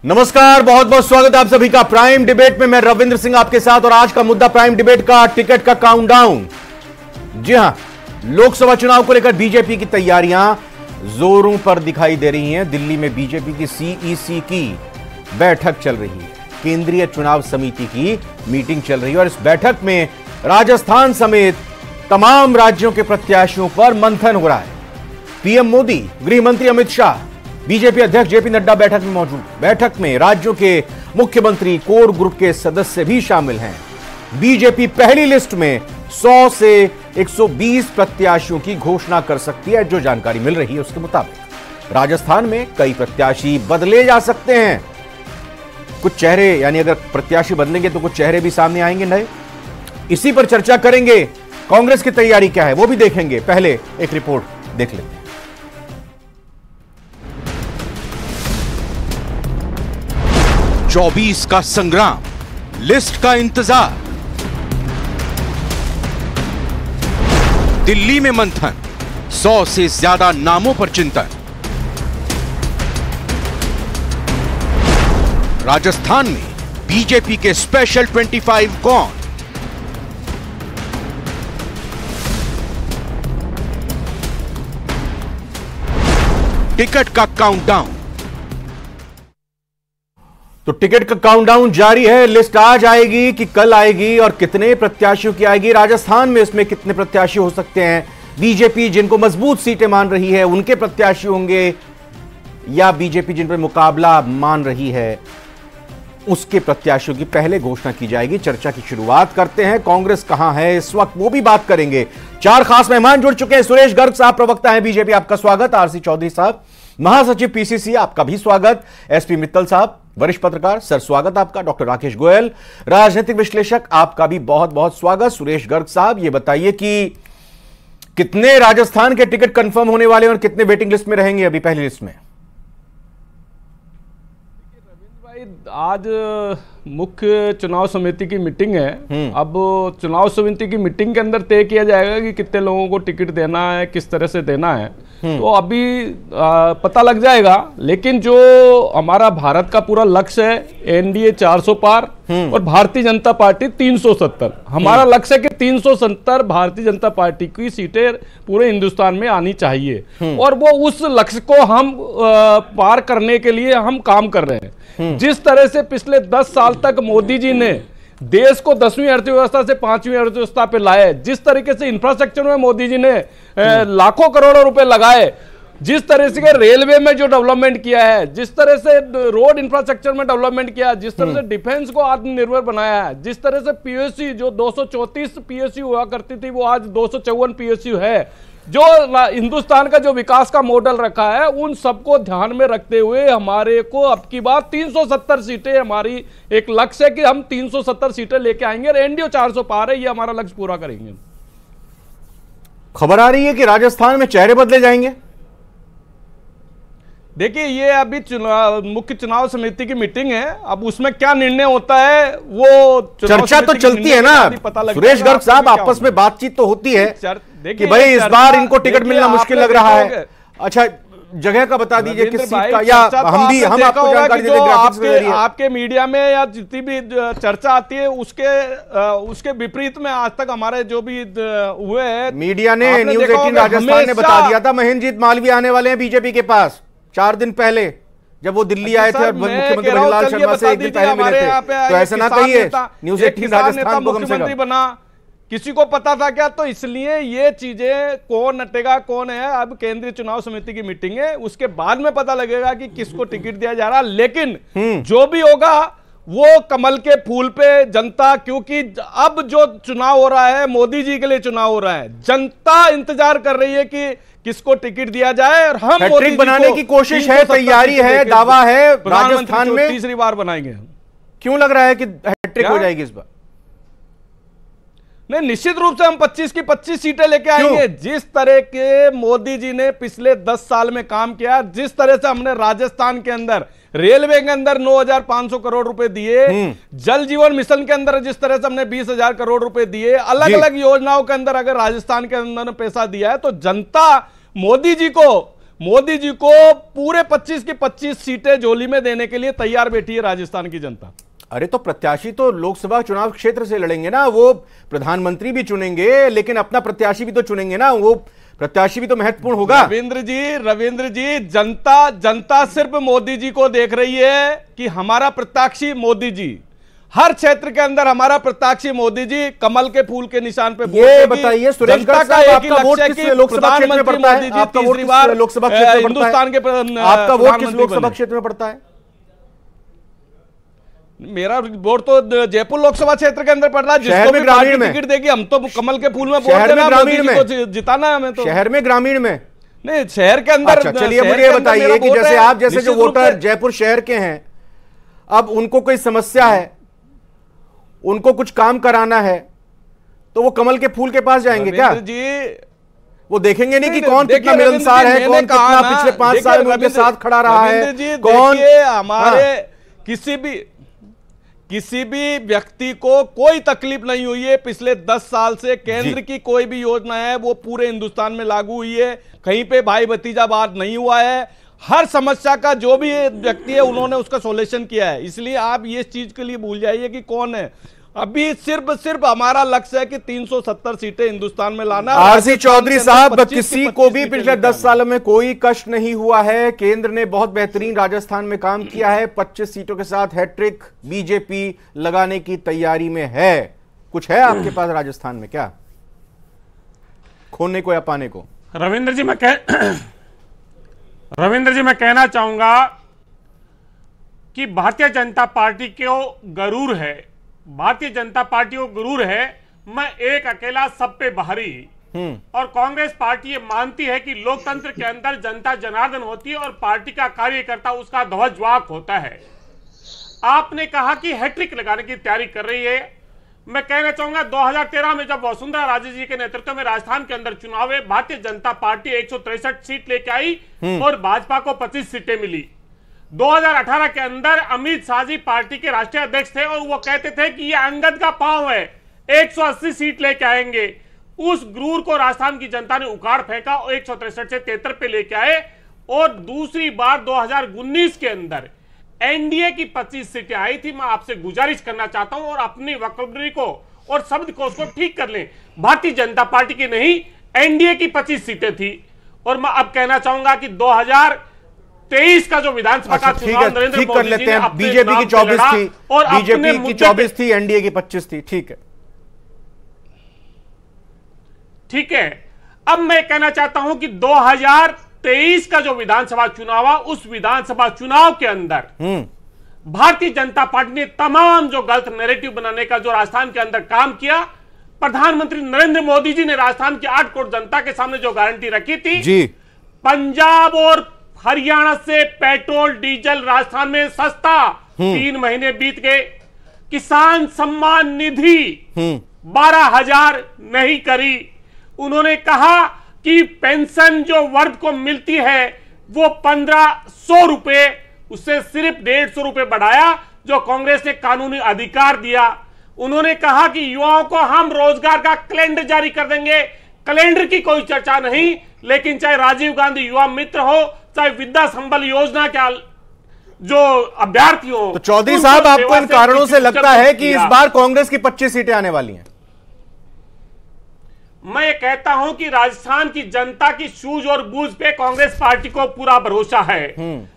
नमस्कार, बहुत बहुत स्वागत है आप सभी का प्राइम डिबेट में। मैं रविंद्र सिंह आपके साथ और आज का मुद्दा प्राइम डिबेट का टिकट का काउंटडाउन। जी हां, लोकसभा चुनाव को लेकर बीजेपी की तैयारियां जोरों पर दिखाई दे रही हैं। दिल्ली में बीजेपी की सीईसी की बैठक चल रही है, केंद्रीय चुनाव समिति की मीटिंग चल रही है और इस बैठक में राजस्थान समेत तमाम राज्यों के प्रत्याशियों पर मंथन हो रहा है। पीएम मोदी, गृह मंत्री अमित शाह, बीजेपी अध्यक्ष जेपी नड्डा बैठक में मौजूद। बैठक में राज्यों के मुख्यमंत्री, कोर ग्रुप के सदस्य भी शामिल हैं। बीजेपी पहली लिस्ट में 100 से 120 प्रत्याशियों की घोषणा कर सकती है। जो जानकारी मिल रही है उसके मुताबिक राजस्थान में कई प्रत्याशी बदले जा सकते हैं। कुछ चेहरे, यानी अगर प्रत्याशी बदलेंगे तो कुछ चेहरे भी सामने आएंगे नए। इसी पर चर्चा करेंगे। कांग्रेस की तैयारी क्या है वो भी देखेंगे। पहले एक रिपोर्ट देख लेते हैं। 24 का संग्राम, लिस्ट का इंतजार, दिल्ली में मंथन, 100 से ज्यादा नामों पर चिंतन। राजस्थान में बीजेपी के स्पेशल 25 कौन? टिकट का काउंटडाउन। तो टिकट का काउंटडाउन जारी है। लिस्ट आज आएगी कि कल आएगी और कितने प्रत्याशियों की आएगी? राजस्थान में इसमें कितने प्रत्याशी हो सकते हैं? बीजेपी जिनको मजबूत सीटें मान रही है उनके प्रत्याशी होंगे या बीजेपी जिन पर मुकाबला मान रही है उसके प्रत्याशियों की पहले घोषणा की जाएगी। चर्चा की शुरुआत करते हैं। कांग्रेस कहां है इस वक्त वो भी बात करेंगे। 4 खास मेहमान जुड़ चुके हैं। सुरेश गर्ग साहब, प्रवक्ता हैं बीजेपी, आपका स्वागत। आरसी चौधरी साहब, महासचिव पीसीसी, आपका भी स्वागत। एसपी मित्तल साहब, वरिष्ठ पत्रकार, सर स्वागत आपका। डॉक्टर राकेश गोयल, राजनीतिक विश्लेषक, आपका भी बहुत बहुत स्वागत। सुरेश गर्ग साहब, ये बताइए कि कितने राजस्थान के टिकट कंफर्म होने वाले हैं और कितने वेटिंग लिस्ट में रहेंगे अभी पहली लिस्ट में? आज मुख्य चुनाव समिति की मीटिंग है। अब चुनाव समिति की मीटिंग के अंदर तय किया जाएगा कि कितने लोगों को टिकट देना है, किस तरह से देना है, तो अभी पता लग जाएगा। लेकिन जो हमारा भारत का पूरा लक्ष्य है, एनडीए 400 पार और भारतीय जनता पार्टी 370। हमारा लक्ष्य है कि 370 भारतीय जनता पार्टी की सीटें पूरे हिंदुस्तान में आनी चाहिए और वो उस लक्ष्य को हम पार करने के लिए हम काम कर रहे हैं। जिस तरह से पिछले 10 साल तक मोदी जी ने देश को 10वीं अर्थव्यवस्था से 5वीं अर्थव्यवस्था पे लाए, जिस तरीके से इंफ्रास्ट्रक्चर में मोदी जी ने लाखों करोड़ों रुपए लगाए, जिस तरह से रेलवे में जो डेवलपमेंट किया है, जिस तरह से रोड इंफ्रास्ट्रक्चर में डेवलपमेंट किया, जिस तरह से डिफेंस को आत्मनिर्भर बनाया है, जिस तरह से पीएसयू जो 234 पीएसयू हुआ करती थी वो आज 254 पीएसयू है, जो हिंदुस्तान का जो विकास का मॉडल रखा है, उन सबको ध्यान में रखते हुए हमारे को अब की बार 370 सीटें, हमारी एक लक्ष्य है कि हम 370 सीटें लेके आएंगे और एनडीए 400 पार है, ये हमारा लक्ष्य पूरा करेंगे। खबर आ रही है कि राजस्थान में चेहरे बदले जाएंगे। देखिए, ये अभी मुख्य चुनाव समिति की मीटिंग है। अब उसमें क्या निर्णय होता है वो चर्चा तो चलती है ना। सुरेश गर्ग साहब, आपस में बातचीत तो होती है कि भाई इस बार इनको टिकट मिलना मुश्किल लग रहा है। अच्छा, जगह का बता दीजिए किस सीट का, या हम आपको जानकारी दे दें। आपके मीडिया में या जितनी भी चर्चा आती है उसके विपरीत में आज तक हमारे जो भी हुए हैं, मीडिया ने, न्यूज़ 18 राजस्थान ने बता दिया था महेंद्रजीत मालवीय आने वाले हैं बीजेपी के पास 4 दिन पहले, जब वो दिल्ली आए थे और मुख्यमंत्री भंवरलाल शर्मा से 1 दिन पहले मिले थे। तो ऐसा ना कहिए, न्यूज़ 18 राजस्थान को कम से कम बना, किसी को पता था क्या? तो इसलिए ये चीजें कौन नटेगा कौन है, अब केंद्रीय चुनाव समिति की मीटिंग है, उसके बाद में पता लगेगा कि किसको टिकट दिया जा रहा है। लेकिन जो भी होगा वो कमल के फूल पे जनता, क्योंकि अब जो चुनाव हो रहा है मोदी जी के लिए चुनाव हो रहा है, जनता इंतजार कर रही है कि किसको टिकट दिया जाए और हम हैट्रिक बनाने की कोशिश है, तैयारी है, दावा है। राजस्थान में 3री बार बनाएंगे। क्यों लग रहा है कि हैट्रिक हो जाएगी इस बार? नहीं, निश्चित रूप से हम 25 की 25 सीटें लेके आएंगे। जिस तरह के मोदी जी ने पिछले 10 साल में काम किया, जिस तरह से हमने राजस्थान के अंदर रेलवे के अंदर 9,500 करोड़ रुपए दिए, जल जीवन मिशन के अंदर जिस तरह से हमने 20,000 करोड़ रुपए दिए, अलग अलग योजनाओं के अंदर अगर राजस्थान के अंदर पैसा दिया है, तो जनता मोदी जी को मोदी जी को पूरे 25 की 25 सीटें झोली में देने के लिए तैयार बैठी है राजस्थान की जनता। अरे तो प्रत्याशी तो लोकसभा चुनाव क्षेत्र से लड़ेंगे ना, वो प्रधानमंत्री भी चुनेंगे लेकिन अपना प्रत्याशी भी तो चुनेंगे ना, वो प्रत्याशी भी तो महत्वपूर्ण होगा। रविंद्र जी जनता सिर्फ मोदी जी को देख रही है कि हमारा प्रत्याशी मोदी जी, हर क्षेत्र के अंदर हमारा प्रत्याशी मोदी जी कमल के फूल के निशान पे। ये बताइए सुरेश गर्ग साहब, आपका वोट किस लोकसभा क्षेत्र में पड़ता है? आपका वोट किस लोकसभा क्षेत्र में पड़ता है? हिंदुस्तान के आपका वोट किस लोकसभा क्षेत्र में पड़ता है? मेरा वोट तो जयपुर लोकसभा क्षेत्र के अंदर पड़ रहा है। जिसको भी पार्टी टिकट देगी हम तो कमल के फूल में वोट देना, मोदी जी को जिताना है हमें। तो शहर में ग्रामीण में नहीं, शहर के अंदर। अच्छा चलिए मुझे ये बताइए कि जैसे आप जैसे जो वोटर जयपुर शहर के हैं, अब उनको कोई समस्या है, उनको कुछ काम कराना है, तो वो कमल के फूल के पास जाएंगे क्या जी? वो देखेंगे नहीं कि कौन कितना मिलनसार है, कौन कितना पिछले 5 साल में उनके साथ खड़ा रहा है, कौन हमारे किसी भी व्यक्ति को कोई तकलीफ नहीं हुई है पिछले 10 साल से। केंद्र की कोई भी योजना है वो पूरे हिंदुस्तान में लागू हुई है, कहीं पे भाई भतीजावाद नहीं हुआ है। हर समस्या का जो भी व्यक्ति है उन्होंने उसका सॉल्यूशन किया है। इसलिए आप ये चीज के लिए भूल जाइए कि कौन है। अभी सिर्फ हमारा लक्ष्य है कि 370 सीटें हिंदुस्तान में लाना। आरसी चौधरी साहब, किसी को भी पिछले 10 सालों में कोई कष्ट नहीं हुआ है। केंद्र ने बहुत बेहतरीन राजस्थान में काम किया है, 25 सीटों के साथ हैट्रिक बीजेपी लगाने की तैयारी में है। कुछ है आपके पास राजस्थान में क्या खोने को या पाने को? रविंद्र जी मैं कहना चाहूंगा कि भारतीय जनता पार्टी को गरूर है, भारतीय जनता पार्टी को गुरूर है मैं एक अकेला सब पे बाहरी। और कांग्रेस पार्टी ये मानती है कि लोकतंत्र के अंदर जनता जनार्दन होती है और पार्टी का कार्यकर्ता उसका ध्वजवाहक होता है। आपने कहा कि हैट्रिक लगाने की तैयारी कर रही है। मैं कहना चाहूंगा 2013 में जब वसुंधरा राजे जी के नेतृत्व में राजस्थान के अंदर चुनाव हुए, भारतीय जनता पार्टी 163 सीट लेके आई और भाजपा को 25 सीटें मिली। 2018 के अंदर अमित शाह जी पार्टी के राष्ट्रीय अध्यक्ष थे और वो कहते थे कि ये अंगद का पांव है, 180 सीट लेके आएंगे। उस गुरूर को राजस्थान की जनता ने उखाड़ फेंका और 163 से 73 पे लेके आए। और दूसरी बार 2019 के अंदर एनडीए की 25 सीटें आई थी। मैं आपसे गुजारिश करना चाहता हूं और अपनी वक्तव्य को और शब्दकोश को ठीक कर लें। भारतीय जनता पार्टी की नहीं, एनडीए की 25 सीटें थी। और मैं अब कहना चाहूंगा कि 2023 का जो विधानसभा का चुनाव नरेंद्र मोदी जी ने बीजेपी की 24 थी और बीजेपी की 24 थी, एनडीए की 25 थी। ठीक है। अब मैं कहना चाहता हूं कि 2023 का जो विधानसभा चुनाव हुआ, उस विधानसभा चुनाव के अंदर भारतीय जनता पार्टी ने तमाम जो गलत नैरेटिव बनाने का जो राजस्थान के अंदर काम किया, प्रधानमंत्री नरेंद्र मोदी जी ने राजस्थान की 8 करोड़ जनता के सामने जो गारंटी रखी थी जी, पंजाब और हरियाणा से पेट्रोल डीजल राजस्थान में सस्ता, 3 महीने बीत गए। किसान सम्मान निधि 12,000 नहीं करी। उन्होंने कहा कि पेंशन जो वर्ग को मिलती है वो 1,500 रुपए, उससे सिर्फ 150 रुपए बढ़ाया, जो कांग्रेस ने कानूनी अधिकार दिया। उन्होंने कहा कि युवाओं को हम रोजगार का कैलेंडर जारी कर देंगे। कैलेंडर की कोई चर्चा नहीं, लेकिन चाहे राजीव गांधी युवा मित्र हो, चाहे विद्या संबल योजना के जो अभ्यर्थी हो। तो चौधरी साहब, आपको इन कारणों से लगता है कि इस बार कांग्रेस की 25 सीटें आने वाली हैं? मैं ये कहता हूं कि राजस्थान की जनता की सूझ और बूझ पे कांग्रेस पार्टी को पूरा भरोसा है।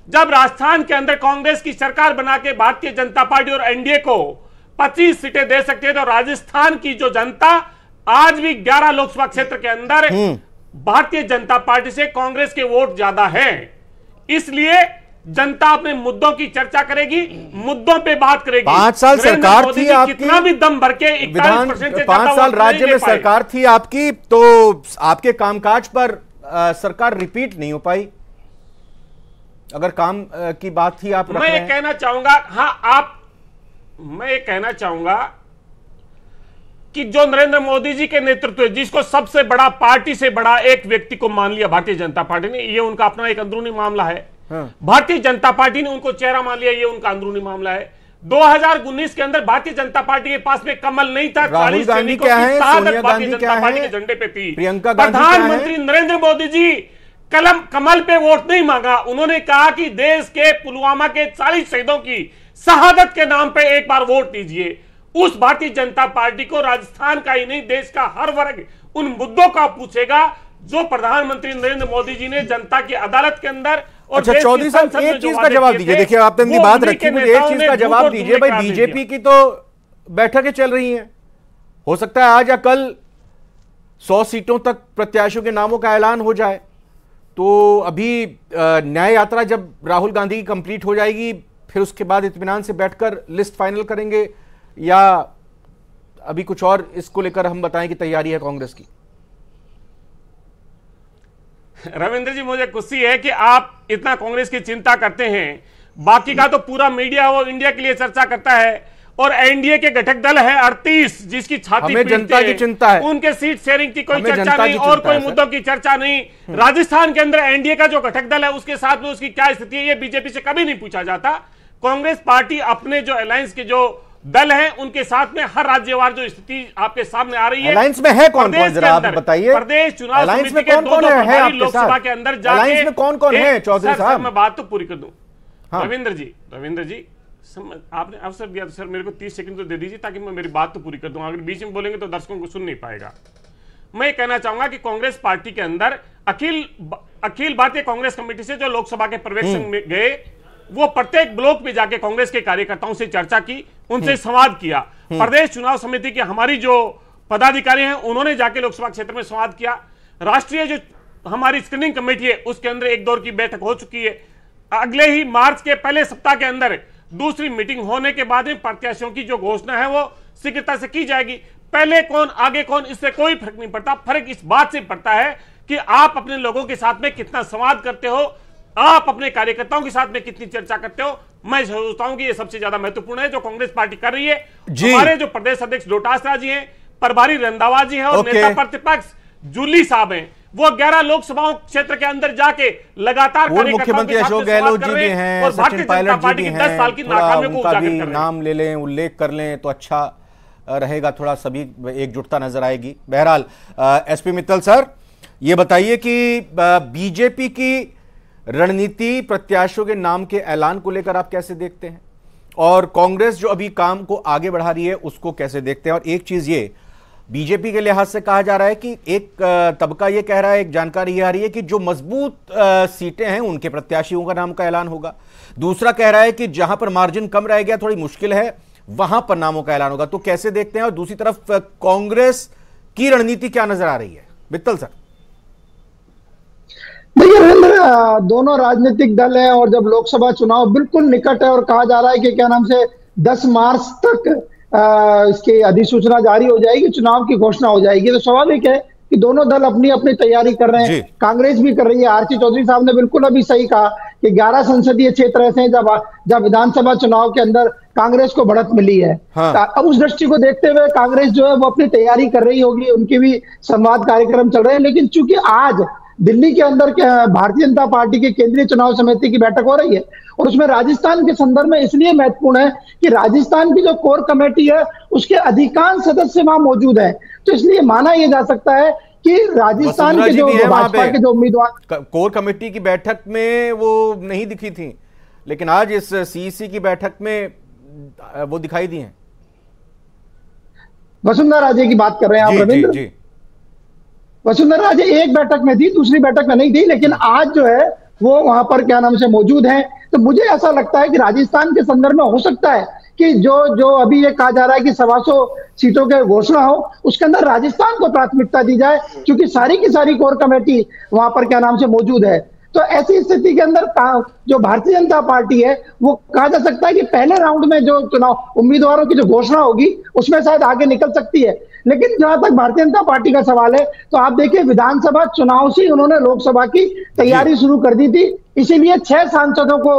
जब राजस्थान के अंदर कांग्रेस की सरकार बना के भारतीय जनता पार्टी और एनडीए को 25 सीटें दे सकती है, तो राजस्थान की जो जनता आज भी 11 लोकसभा क्षेत्र के अंदर भारतीय जनता पार्टी से कांग्रेस के वोट ज्यादा हैं। इसलिए जनता अपने मुद्दों की चर्चा करेगी, मुद्दों पे बात करेगी। 5 साल सरकार थी आपकी, कितना भी दम भर के 41% से 5 साल राज्य में सरकार थी आपकी, तो आपके कामकाज पर सरकार रिपीट नहीं हो पाई। अगर काम की बात थी आप मैं ये कहना चाहूंगा, मैं ये कहना चाहूंगा कि जो नरेंद्र मोदी जी के नेतृत्व, जिसको सबसे बड़ा पार्टी से बड़ा एक व्यक्ति को मान लिया भारतीय जनता पार्टी ने, ये उनका अपना एक अंदरूनी मामला है। भारतीय जनता पार्टी ने उनको चेहरा मान लिया, ये उनका अंदरूनी मामला है। 2019 के अंदर भारतीय जनता पार्टी के पास में कमल नहीं था, राहुल गांधी क्या है, सोनिया गांधी क्या है, के झंडे पे थी। प्रियंका गांधी, प्रधानमंत्री नरेंद्र मोदी जी कमल पे वोट नहीं मांगा। उन्होंने कहा कि देश के पुलवामा के 40 शहीदों की शहादत के नाम पे एक बार वोट दीजिए। उस भारतीय जनता पार्टी को राजस्थान का ही नहीं, देश का हर वर्ग उन मुद्दों का पूछेगा जो प्रधानमंत्री नरेंद्र मोदी जी ने जनता की अदालत के अंदर और अच्छा चौधरी साहब, एक चीज का जवाब दीजिए। देखिए आपने अपनी बात रखी, मुझे एक चीज का जवाब दीजिए भाई। बीजेपी की तो बैठकें चल रही हैं, हो सकता है आज या कल 100 सीटों तक प्रत्याशियों के नामों का ऐलान हो जाए। तो अभी न्याय यात्रा जब राहुल गांधी की कंप्लीट हो जाएगी, फिर उसके बाद इत्मीनान से बैठकर लिस्ट फाइनल करेंगे, या अभी कुछ और इसको लेकर हम बताएं कि तैयारी है कांग्रेस की? रविंद्र जी, मुझे खुशी है कि आप इतना कांग्रेस की चिंता करते हैं। बाकी का तो पूरा मीडिया वो इंडिया के लिए चर्चा करता है, और एनडीए के घटक दल है 38 जिसकी छाती हमें जनता की चिंता है, उनके सीट शेयरिंग की कोई चर्चा नहीं और कोई मुद्दों की चर्चा नहीं। राजस्थान के अंदर एनडीए का जो घटक दल है उसके साथ में उसकी क्या स्थिति है, ये बीजेपी से कभी नहीं पूछा जाता। कांग्रेस पार्टी अपने जो अलायंस के जो दल हैं उनके साथ में हर राज्यवार जो स्थिति आपके सामने आ रही है, अलायंस में है कौन कौन, जरा आप बताइए। प्रदेश चुनाव समिति के दो लोकसभा के अंदर अलायंस में कौन कौन है चौधरी साहब? मैं बात तो पूरी कर दूं। रविंद्र जी आपने अवसर दिया तो सर मेरे को 30 सेकंड तो दे दीजिए ताकि मैं मेरी बात तो पूरी कर दूं। अगर बीच में बोलेंगे तो दर्शकों को सुन नहीं पाएगा। मैं कहना चाहूंगा कि कांग्रेस पार्टी के अंदर अखिल भारतीय कांग्रेस कमेटी से जो लोकसभा के पर्यवेक्षण में गए, वो प्रत्येक ब्लॉक में जाके कांग्रेस के कार्यकर्ताओं से चर्चा की, उनसे संवाद किया। प्रदेश चुनाव समिति की हमारी जो पदाधिकारी हैं उन्होंने जाके लोकसभा क्षेत्र में संवाद किया। राष्ट्रीय जो हमारी स्क्रीनिंग कमेटी है उसके अंदर एक दौर की बैठक हो चुकी है। अगले ही मार्च के पहले सप्ताह के अंदर दूसरी मीटिंग होने के बाद में प्रत्याशियों की जो घोषणा है वो शीघ्रता से की जाएगी। पहले कौन आगे कौन इससे कोई फर्क नहीं पड़ता। फर्क इस बात से पड़ता है कि आप अपने लोगों के साथ में कितना संवाद करते हो, आप अपने कार्यकर्ताओं के साथ में कितनी चर्चा करते हो। मैं सोचता हूं कि ये सबसे ज्यादा महत्वपूर्ण है जो कांग्रेस पार्टी कर रही है। हमारे जो प्रदेश अध्यक्ष डोटासरा जी हैं, प्रभारी रंधावा जी हैं और नेता प्रतिपक्ष जूली साहब हैं, वो 11 लोकसभाओं क्षेत्र के अंदर जाके लगातार मुख्यमंत्री अशोक गहलोत जी भी हैं, सचिन पायलट जी भी हैं, 10 साल की नाकामी को उजागर कर रहे हैं। नाम ले लें, उल्लेख कर लें तो अच्छा रहेगा, थोड़ा सभी एकजुटता नजर आएगी। बहरहाल एसपी मित्तल सर, ये बताइए कि बीजेपी की रणनीति प्रत्याशियों के नाम के ऐलान को लेकर आप कैसे देखते हैं, और कांग्रेस जो अभी काम को आगे बढ़ा रही है उसको कैसे देखते हैं? और एक चीज ये बीजेपी के लिहाज से कहा जा रहा है कि एक तबका ये कह रहा है, एक जानकारी ये आ रही है कि जो मजबूत सीटें हैं उनके प्रत्याशियों का नाम का ऐलान होगा। दूसरा कह रहा है कि जहां पर मार्जिन कम रह गया, थोड़ी मुश्किल है, वहां पर नामों का ऐलान होगा। तो कैसे देखते हैं? और दूसरी तरफ कांग्रेस की रणनीति क्या नजर आ रही है? मित्तल सर। देखिए रविंद्र, दोनों राजनीतिक दल हैं और जब लोकसभा चुनाव बिल्कुल निकट है और कहा जा रहा है कि क्या नाम से 10 मार्च तक इसकी अधिसूचना जारी हो जाएगी, चुनाव की घोषणा हो जाएगी, तो स्वाभाविक है कि दोनों दल अपनी अपनी तैयारी कर रहे हैं। कांग्रेस भी कर रही है। आरसी चौधरी साहब ने बिल्कुल अभी सही कहा कि 11 संसदीय क्षेत्र ऐसे हैं जब विधानसभा चुनाव के अंदर कांग्रेस को बढ़त मिली है। अब उस दृष्टि को देखते हुए कांग्रेस जो है वो अपनी तैयारी कर रही होगी, उनके भी संवाद कार्यक्रम चल रहे हैं। लेकिन चूंकि आज दिल्ली के अंदर भारतीय जनता पार्टी की केंद्रीय चुनाव समिति की बैठक हो रही है और उसमें राजस्थान के संदर्भ में इसलिए महत्वपूर्ण है कि राजस्थान की जो कोर कमेटी है उसके अधिकांश सदस्य वहां मौजूद है। तो इसलिए माना यह जा सकता है कि राजस्थान के जो भाजपा के जो उम्मीदवार कोर कमेटी की बैठक में वो नहीं दिखी थी, लेकिन आज इस सीईसी की बैठक में वो दिखाई दी हैं। वसुंधरा राजे की बात कर रहे हैं आप रविंद्र? वसुंधरा राजे एक बैठक में थी, दूसरी बैठक में नहीं थी, लेकिन आज जो है वो वहां पर क्या नाम से मौजूद हैं। तो मुझे ऐसा लगता है कि राजस्थान के संदर्भ में हो सकता है कि जो अभी ये कहा जा रहा है कि 125 सीटों के घोषणा हो, उसके अंदर राजस्थान को प्राथमिकता दी जाए, क्योंकि सारी की सारी कोर कमेटी वहां पर क्या नाम से मौजूद है। तो ऐसी स्थिति के अंदर जो भारतीय जनता पार्टी है वो कहा जा सकता है कि पहले राउंड में जो चुनाव उम्मीदवारों की जो घोषणा होगी उसमें शायद आगे निकल सकती है। लेकिन जहां तक भारतीय जनता पार्टी का सवाल है तो आप देखिए विधानसभा चुनाव से उन्होंने लोकसभा की तैयारी शुरू कर दी थी, इसीलिए 6 सांसदों को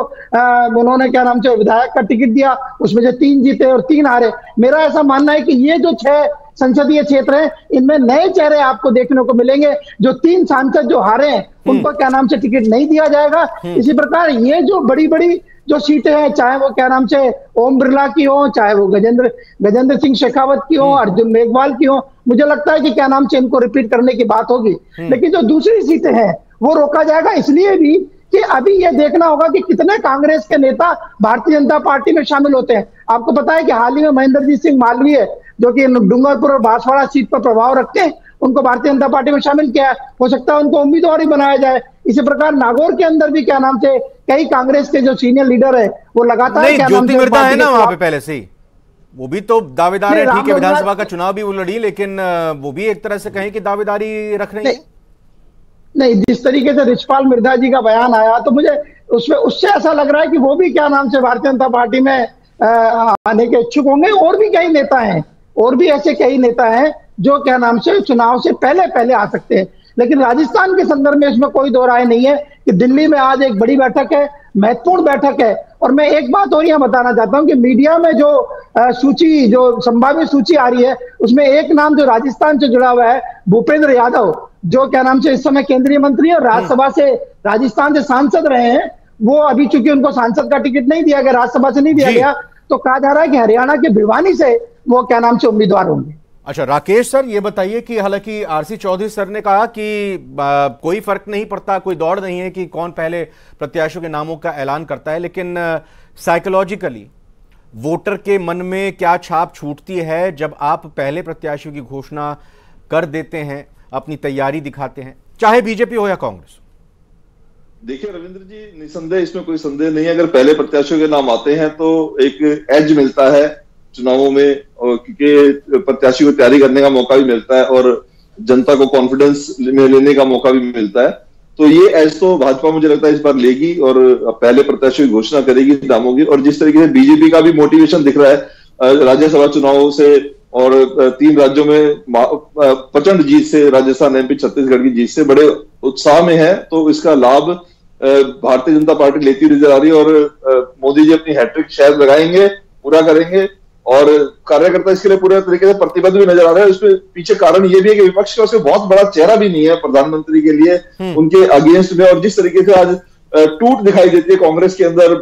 उन्होंने क्या नाम से विधायक का टिकट दिया, उसमें से 3 जीते और 3 हारे। मेरा ऐसा मानना है कि ये जो 6 संसदीय क्षेत्र हैं इनमें नए चेहरे आपको देखने को मिलेंगे। जो 3 सांसद जो हारे हैं उनको क्या नाम से टिकट नहीं दिया जाएगा। इसी प्रकार ये जो बड़ी बड़ी जो सीटें हैं, चाहे वो क्या नाम से ओम बिरला की हो, चाहे वो गजेंद्र सिंह शेखावत की हो, अर्जुन मेघवाल की हो, मुझे लगता है कि क्या नाम से इनको रिपीट करने की बात होगी। लेकिन जो दूसरी सीटें हैं वो रोका जाएगा इसलिए भी कि अभी ये देखना होगा कि कितने कांग्रेस के नेता भारतीय जनता पार्टी में शामिल होते हैं। आपको पता है कि हाल ही में महेंद्रजीत सिंह मालवीय, जो कि डूंगरपुर और बांसवाड़ा सीट पर प्रभाव रखते हैं, उनको भारतीय जनता पार्टी में शामिल किया है। हो सकता है उनको उम्मीदवार ही बनाया जाए। इसी प्रकार नागौर के अंदर भी क्या नाम से कई कांग्रेस के जो सीनियर लीडर है वो लगातार ज्योति मिर्धा है ना वहां पे पहले से ही, वो भी तो दावेदार है। ठीक है, विधानसभा का चुनाव भी वो लड़ी, लेकिन वो भी एक तरह से कहें कि दावेदारी रख रही है। नहीं, जिस तरीके से रिचपाल मिर्धा जी का बयान आया तो मुझे उसमें उससे ऐसा लग रहा है कि वो भी क्या नाम से भारतीय जनता पार्टी में आने के इच्छुक होंगे। और भी कई नेता हैं, और भी ऐसे कई नेता हैं जो क्या नाम से चुनाव से पहले आ सकते हैं। लेकिन राजस्थान के संदर्भ में इसमें कोई दो राय नहीं है कि दिल्ली में आज एक बड़ी बैठक है, महत्वपूर्ण बैठक है। और मैं एक बात और यहां बताना चाहता हूं कि मीडिया में जो सूची, जो संभावित सूची आ रही है, उसमें एक नाम जो राजस्थान से जुड़ा हुआ है, भूपेंद्र यादव, जो क्या नाम से इस समय केंद्रीय मंत्री और राज्यसभा से राजस्थान से सांसद रहे हैं। वो अभी चूंकि उनको सांसद का टिकट नहीं दिया गया, राज्यसभा से नहीं दिया गया, तो कहा जा रहा है कि हरियाणा के भिवानी से वो क्या नाम से उम्मीदवार होंगे। अच्छा राकेश सर, ये बताइए कि हालांकि आरसी चौधरी सर ने कहा कि कोई फर्क नहीं पड़ता, कोई दौड़ नहीं है कि कौन पहले प्रत्याशियों के नामों का ऐलान करता है, लेकिन साइकोलॉजिकली वोटर के मन में क्या छाप छूटती है जब आप पहले प्रत्याशियों की घोषणा कर देते हैं, अपनी तैयारी दिखाते हैं, चाहे बीजेपी हो या कांग्रेस? देखिए रविंद्र जी, निसंदेह इसमें कोई संदेह नहीं है, अगर पहले प्रत्याशियों के नाम आते हैं तो एक एज मिलता है चुनावों में, क्योंकि प्रत्याशी को तैयारी करने का मौका भी मिलता है और जनता को कॉन्फिडेंस में लेने का मौका भी मिलता है। तो ये एज तो भाजपा मुझे लगता है इस बार लेगी और पहले प्रत्याशी की घोषणा करेगी नामों की। और जिस तरीके से बीजेपी का भी मोटिवेशन दिख रहा है राज्यसभा चुनावों से, और 3 राज्यों में प्रचंड जीत से, राजस्थान, एमपी, छत्तीसगढ़ की जीत से बड़े उत्साह में है, तो इसका लाभ भारतीय जनता पार्टी लेती नजर आ रही है। और मोदी जी अपनी हैट्रिक शायद लगाएंगे, पूरा करेंगे, और कार्यकर्ता इसके लिए पूरे तरीके से प्रतिबद्ध भी नजर आ रहे हैं। उसके पीछे कारण ये भी है कि विपक्ष का उसमें बहुत बड़ा चेहरा भी नहीं है प्रधानमंत्री के लिए उनके अगेंस्ट में। और जिस तरीके से आज टूट दिखाई देती है कांग्रेस के अंदर,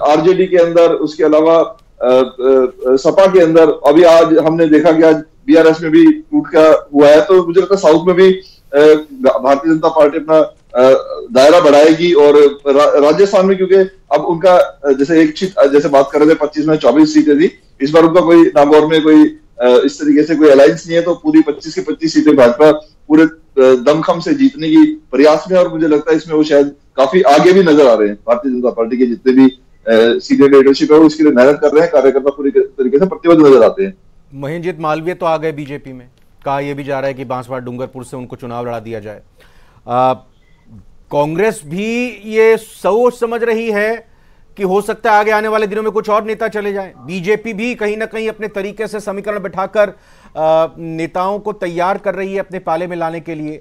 आरजेडी के अंदर, उसके अलावा सपा के अंदर, अभी आज हमने देखा कि आज बीआरएस में भी टूट का हुआ है, तो मुझे लगता है साउथ में भी भारतीय जनता पार्टी अपना दायरा बढ़ाएगी। और राजस्थान में क्योंकि अब उनका जैसे बात कर रहे थे 25 में 24 सीटें थी, इस बार उनका कोई नागौर में कोई इस तरीके से कोई अलायंस नहीं है, तो पूरी 25 की 25 सीटें भाजपा पूरे दमखम से जीतने की प्रयास में। और मुझे लगता है इसमें वो शायद काफी आगे भी नजर आ रहे हैं। भारतीय जनता पार्टी के जितने भी सीनियर लीडरशिप है वो इसके लिए मेहनत कर रहे हैं, कार्यकर्ता पूरी तरीके से प्रतिबद्ध नजर आते हैं। महेंद्रजीत मालवीय तो आ गए बीजेपी में, कहा यह भी जा रहा है कि बांसवाड़ा डूंगरपुर से उनको चुनाव लड़ा दिया जाए। कांग्रेस भी ये सोच समझ रही है कि हो सकता है आगे आने वाले दिनों में कुछ और नेता चले जाएं। बीजेपी भी कहीं ना कहीं अपने तरीके से समीकरण बिठाकर नेताओं को तैयार कर रही है अपने पाले में लाने के लिए।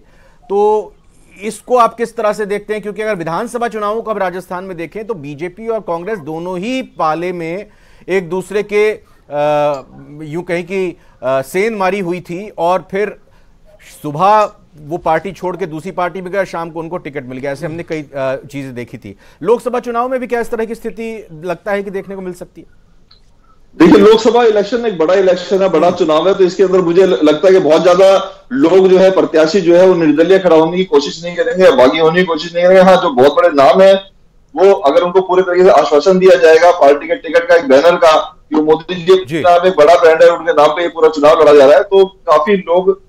तो इसको आप किस तरह से देखते हैं? क्योंकि अगर विधानसभा चुनावों को अब राजस्थान में देखें तो बीजेपी और कांग्रेस दोनों ही पाले में एक दूसरे के यूं कहें कि सेंध मारी हुई थी, और फिर सुबह वो पार्टी छोड़ के दूसरी पार्टी में गया, शाम को उनको टिकट मिल गया। ऐसे हमने कई चीजें देखी थी। लोकसभा चुनाव में भी क्या इस तरह की स्थिति लगता है कि देखने को मिल सकती है? देखिए, लोकसभा इलेक्शन एक बड़ा इलेक्शन है, बड़ा चुनाव है, तो इसके अंदर मुझे लगता है कि बहुत ज्यादा लोग जो है, प्रत्याशी जो है, वो निर्दलीय खड़ा होने की कोशिश नहीं करेंगे, बागी होने की कोशिश नहीं करेंगे। हाँ, जो बहुत बड़े नाम है वो अगर उनको पूरे तरीके से आश्वासन दिया जाएगा पार्टी के टिकट का, एक बैनर का, कि मोदी जी नाम एक बड़ा ब्रांड है, उनके नाम पे ये पूरा चुनाव लड़ा जा रहा है, तो काफी लोग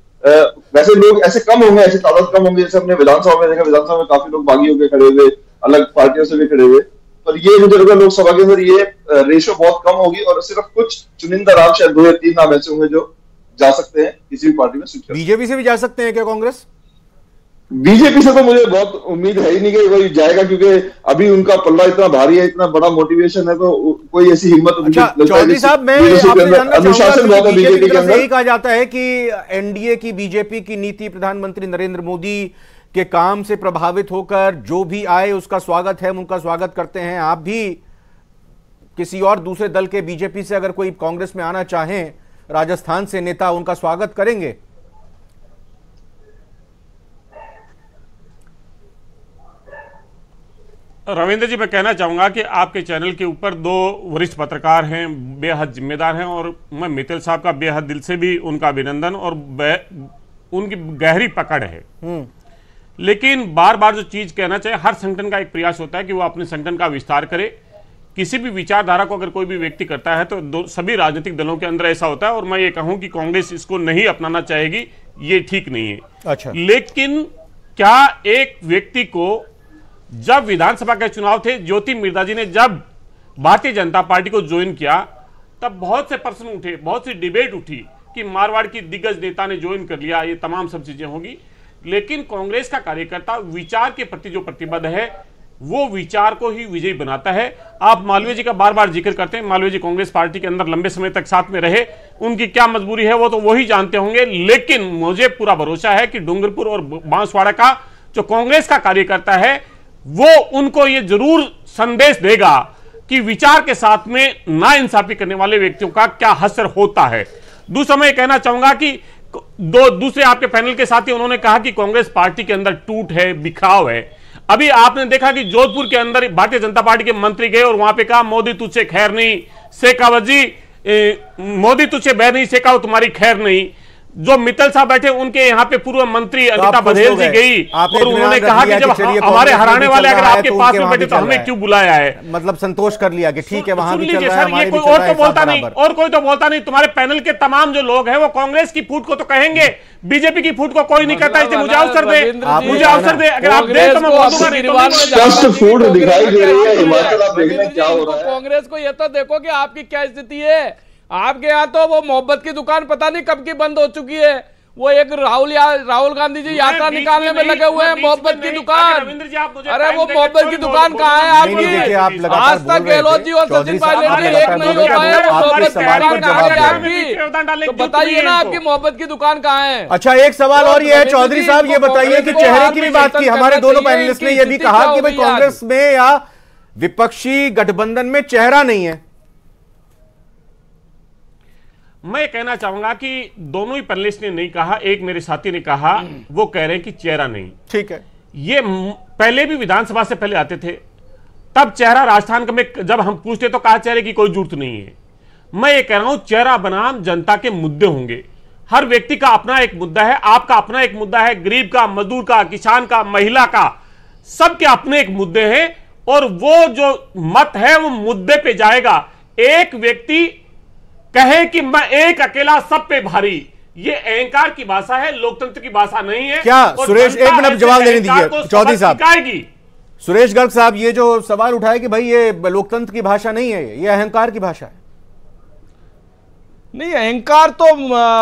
वैसे लोग ऐसे कम होंगे, ऐसी तादाद कम होंगे जैसे हमने विधानसभा में देखा। विधानसभा में काफी लोग बागी होकर खड़े हुए, अलग पार्टियों से भी खड़े हुए, पर ये मुझे लगता है लोकसभा के अंदर ये रेशो बहुत कम होगी और सिर्फ कुछ चुनिंदा नाम, शायद 2 या 3 नाम ऐसे होंगे जो जा सकते हैं किसी भी पार्टी में। बीजेपी से भी जा सकते हैं क्या कांग्रेस? बीजेपी से तो मुझे बहुत उम्मीद है ही नहीं कि कोई जाएगा, क्योंकि अभी उनका पल्ला इतना भारी है, इतना बड़ा मोटिवेशन है, तो कोई ऐसी हिम्मत। चौधरी साहब, मैं आपसे जानना अनुशासन बहुत है बीजेपी के अंदर। यही कहा जाता है कि एनडीए की, बीजेपी की नीति प्रधानमंत्री नरेंद्र मोदी के काम से प्रभावित होकर जो भी आए उसका स्वागत है, उनका स्वागत करते हैं। आप भी किसी और दूसरे दल के, बीजेपी से अगर कोई कांग्रेस में आना चाहें, राजस्थान से नेता, उनका स्वागत करेंगे? रविंद्र जी, मैं कहना चाहूंगा कि आपके चैनल के ऊपर 2 वरिष्ठ पत्रकार हैं, बेहद जिम्मेदार हैं, और मैं मित्तल साहब का बेहद दिल से भी उनका अभिनंदन, और उनकी गहरी पकड़ है। लेकिन बार बार जो चीज कहना चाहिए, हर संगठन का एक प्रयास होता है कि वो अपने संगठन का विस्तार करे। किसी भी विचारधारा को अगर कोई भी व्यक्ति करता है तो सभी राजनीतिक दलों के अंदर ऐसा होता है, और मैं ये कहूं कि कांग्रेस इसको नहीं अपनाना चाहेगी, ये ठीक नहीं है। अच्छा, लेकिन क्या एक व्यक्ति को, जब विधानसभा के चुनाव थे, ज्योति मिर्धा जी ने जब भारतीय जनता पार्टी को ज्वाइन किया, तब बहुत से प्रश्न उठे, बहुत सी डिबेट उठी कि मारवाड़ की दिग्गज नेता ने ज्वाइन कर लिया, ये तमाम सब चीजें होगी। लेकिन कांग्रेस का कार्यकर्ता विचार के प्रति जो प्रतिबद्ध है, वो विचार को ही विजयी बनाता है। आप मालवीय जी का बार बार जिक्र करते हैं, मालवीय जी कांग्रेस पार्टी के अंदर लंबे समय तक साथ में रहे, उनकी क्या मजबूरी है वो तो वही जानते होंगे। लेकिन मुझे पूरा भरोसा है कि डूंगरपुर और बांसवाड़ा का जो कांग्रेस का कार्यकर्ता है, वो उनको ये जरूर संदेश देगा कि विचार के साथ में नाइंसाफी करने वाले व्यक्तियों का क्या असर होता है। दूसरा मैं कहना चाहूंगा कि दूसरे आपके पैनल के साथी उन्होंने कहा कि कांग्रेस पार्टी के अंदर टूट है, बिखराव है। अभी आपने देखा कि जोधपुर के अंदर भारतीय जनता पार्टी के मंत्री गए और वहां पे कहा मोदी तुझसे खैर नहीं, शेखावत जी मोदी तुझसे बैर नहीं, शेखावत तुम्हारी खैर नहीं। जो मित्तल साहब बैठे, उनके यहाँ पे पूर्व मंत्री अनिता बघेल जी गई और उन्होंने कहा कि जब हमारे हराने वाले अगर आपके पास में बैठे तो हमें क्यों बुलाया है, मतलब संतोष कर लिया कि ठीक है वहां भी चल रहा है, ये कोई और तो बोलता नहीं, और कोई तो बोलता नहीं। तुम्हारे पैनल के तमाम जो लोग हैं वो कांग्रेस की फूट को तो कहेंगे, बीजेपी की फूट को कोई नहीं कहता। इसलिए मुझे अवसर दे, मुझे अवसर दे, अगर आप दे तो मैं बोलूंगा। दिखाई दे रही है हिमाचल, आप देख रहे हैं क्या हो रहा है। कांग्रेस को ये तो देखो कि आपकी क्या स्थिति है। आपके यहाँ तो वो मोहब्बत की दुकान पता नहीं कब की बंद हो चुकी है। वो एक राहुल गांधी जी यात्रा निकालने में लगे हुए हैं, मोहब्बत की दुकान। अरे वो मोहब्बत की दुकान कहाँ है आपकी? आज तक गहलोत जी और सचिन पायलट जी एक नहीं हो पाए, मोहब्बत की दुकान कहाँ है आपकी? तो बताइए ना, आपकी मोहब्बत की दुकान कहाँ है? अच्छा, एक सवाल और ये है चौधरी साहब, ये बताइए कि चेहरे की भी बात की, हमारे दोनों पैनलिस्ट ने ये भी कहा कि भाई कांग्रेस में या विपक्षी गठबंधन में चेहरा नहीं है। मैं कहना चाहूंगा कि दोनों ही पैनलिस्ट ने नहीं कहा, एक मेरे साथी ने कहा, वो कह रहे हैं कि चेहरा नहीं। ठीक है, ये पहले भी विधानसभा से पहले आते थे, तब चेहरा राजस्थान में जब हम पूछते तो कहा चेहरे की कोई जरूरत नहीं है। मैं ये कह रहा हूं चेहरा बनाम जनता के मुद्दे होंगे, हर व्यक्ति का अपना एक मुद्दा है, आपका अपना एक मुद्दा है, गरीब का, मजदूर का, किसान का, महिला का, सबके अपने एक मुद्दे हैं, और वो जो मत है वो मुद्दे पे जाएगा। एक व्यक्ति कहे कि मैं एक अकेला सब पे भारी, ये अहंकार की भाषा है, लोकतंत्र की भाषा नहीं है। क्या सुरेश, एक मिनट जवाब देने दीजिए चौधरी साहब। सुरेश गर्ग साहब, ये जो सवाल उठाए कि भाई ये लोकतंत्र की भाषा नहीं है, ये अहंकार की भाषा है। नहीं, अहंकार तो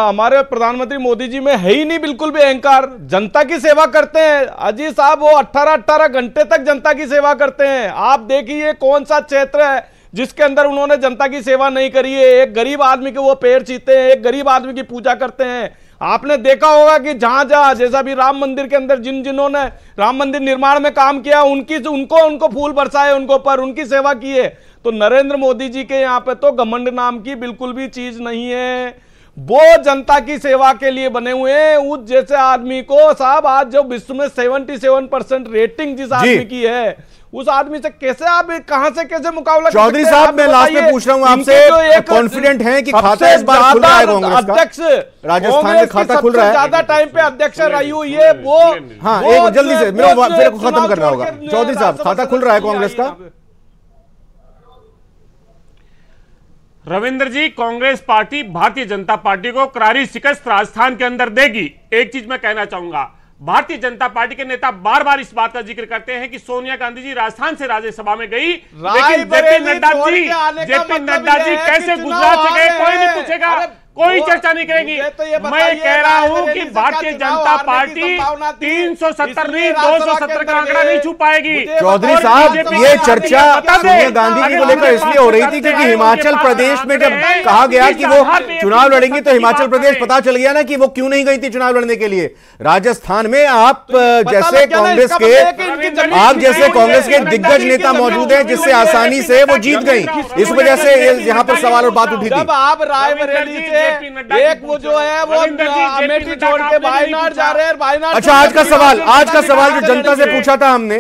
हमारे प्रधानमंत्री मोदी जी में है ही नहीं, बिल्कुल भी अहंकार। जनता की सेवा करते हैं अजीत साहब, वो 18 घंटे तक जनता की सेवा करते हैं। आप देखिए कौन सा क्षेत्र है जिसके अंदर उन्होंने जनता की सेवा नहीं करी है। एक गरीब आदमी के वो पैर छीते हैं, एक गरीब आदमी की पूजा करते हैं। आपने देखा होगा कि जहां जहां, जैसा भी राम मंदिर के अंदर जिन्होंने राम मंदिर निर्माण में काम किया, उनको फूल बरसाए, उनको पर उनकी सेवा की है। तो नरेंद्र मोदी जी के यहाँ पे तो घमंड नाम की बिल्कुल भी चीज नहीं है, वो जनता की सेवा के लिए बने हुए हैं। उस जैसे आदमी को साहब, आज जो विश्व में 77% रेटिंग जिस आदमी की है, उस आदमी से कैसे आप कहां से कैसे मुकाबला? चौधरी साहब, मैं लास्ट में पूछ रहा हूं आपसे, कॉन्फिडेंट हैं कि खाता इस बार खुल रहा है कांग्रेस का? अध्यक्ष राजस्थान में खाता खुल रहा है, ज्यादा टाइम पे अध्यक्ष रही हुई है वो। हाँ, एक जल्दी से मेरे को खत्म करना होगा। चौधरी साहब, खाता खुल रहा है कांग्रेस का? रविंद्र जी, कांग्रेस पार्टी भारतीय जनता पार्टी को करारी शिकस्त राजस्थान के अंदर देगी। एक चीज मैं कहना चाहूंगा, भारतीय जनता पार्टी के नेता बार बार इस बात का जिक्र करते हैं कि सोनिया गांधी जी राजस्थान से राज्यसभा में गई, लेकिन जेपी नड्डा जी कैसे गुजरात से गए कोई नहीं पूछेगा, कोई चर्चा नहीं करेगी। मैं कह रहा हूं कि भारतीय जनता पार्टी 370 नहीं 270 का आंकड़ा नहीं छू पाएगी। चौधरी साहब, ये चर्चा सोनिया गांधी जी को लेकर इसलिए हो रही थी क्योंकि हिमाचल प्रदेश में जब कहा गया कि वो चुनाव लड़ेंगी तो हिमाचल प्रदेश पता चल गया ना कि वो क्यों नहीं गई थी चुनाव लड़ने के लिए। राजस्थान में आप जैसे कांग्रेस के दिग्गज नेता मौजूद हैं जिससे आसानी से वो जीत गई, इस वजह से यहाँ पर सवाल और बात उठी थी। आप रायबरेली से एक वो जो है वो अमेठी छोड़ के वायनाड जा रहे हैं, वायनाड। अच्छा, आज का सवाल जो जनता से पूछा था हमने,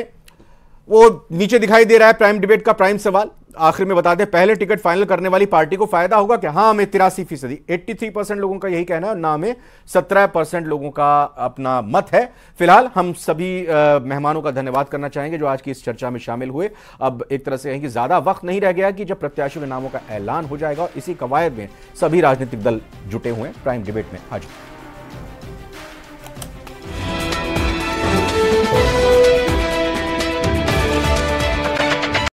वो नीचे दिखाई दे रहा है प्राइम डिबेट का प्राइम सवाल। आखिर में बता दें, पहले टिकट फाइनल करने वाली पार्टी को फायदा होगा क्या? हाँ में 83%, 83% लोगों का यही कहना है, ना में 17% लोगों का अपना मत है। फिलहाल हम सभी मेहमानों का धन्यवाद करना चाहेंगे जो आज की इस चर्चा में शामिल हुए। अब एक तरह से कि ज्यादा वक्त नहीं रह गया कि जब प्रत्याशियों के नामों का ऐलान हो जाएगा और इसी कवायद में सभी राजनीतिक दल जुटे हुए हैं प्राइम डिबेट में। आज